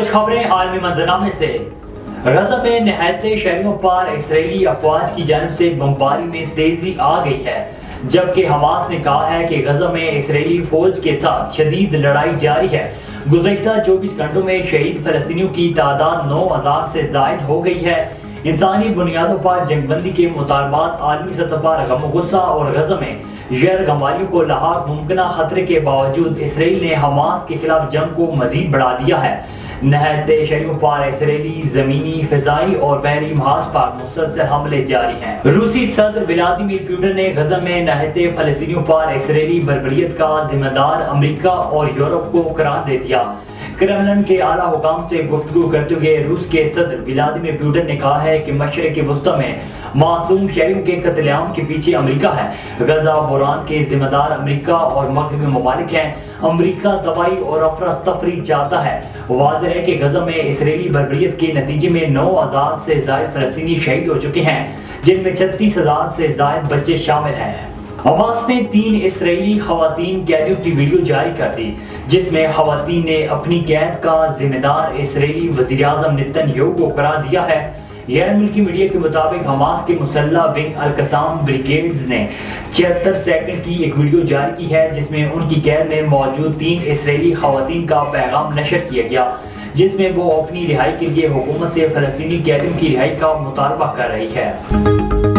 कुछ खबरें आलमी मंजरनामे से। गजा में निहत्ते शहरियों पर इसराइली अफवाज की जानिब से बमबारी में तेजी आ गई है, जबकि हमास ने कहा है कि गजा में इसराइली फौज के साथ शदीद लड़ाई जारी है। गुज़श्ता 24 घंटों में शहीद फलस्तीनियों की तादाद 9000 से जायद हो गई है। इंसानी बुनियादों पर जंगबंदी के मुतालबात आलमी सतह पर गम गुस्सा और गजा में गैर गंवारियों को लाहक मुमकिन खतरे के बावजूद इसराइल ने हमास के खिलाफ जंग को मजीद बढ़ा दिया है। निहत्ते शहरियों पर इसराइली जमीनी, फिजाई और बहरी महाज पर मुसलसल हमले जारी हैं। रूसी सदर व्लादिमीर पुतिन ने गजा में निहत्ते फलस्तीनियों पर इसराइली बर्बरियत का जिम्मेदार अमेरिका और यूरोप को करार दे दिया। क्रेमलिन के आला हुकाम से गुफ्तगू करते हुए रूस के सदर व्लादिमीर पुतिन ने कहा है कि मशरिक़ वस्ता में मासूम शहरियों के कत्लेआम के पीछे अमेरिका है। गजा बुरान के जिम्मेदार अमेरिका और मगरबी ममालिक हैं। अमेरिका तबाही और अफरा तफरी चाहता है। वाज़ेह है कि गजा में इसराइली बर्बरियत के नतीजे में 9000 से ज़ायद फलस्तीनी शहीद हो चुके हैं, जिनमें 36000 से ज़ायद बच्चे शामिल हैं। हमास ने 3 इसराइली खवातीन कैदियों की वीडियो जारी कर दी, जिसमें खवातीन ने अपनी कैद का जिम्मेदार इसराइली वज़ीर-ए-आज़म नेतन्याहू को करार दिया है। गैर मुल्की मीडिया के मुताबिक हमास के मुसल्लह विंग अल-कसाम ब्रिगेड्स ने 76 सेकंड की एक वीडियो जारी की है, जिसमें उनकी कैद में मौजूद 3 इसराइली खवातीन का पैगाम नशर किया गया, जिसमें वो अपनी रिहाई के लिए हुकूमत से फलस्तीनी कैदियों की रिहाई का मुतालबा कर रही है।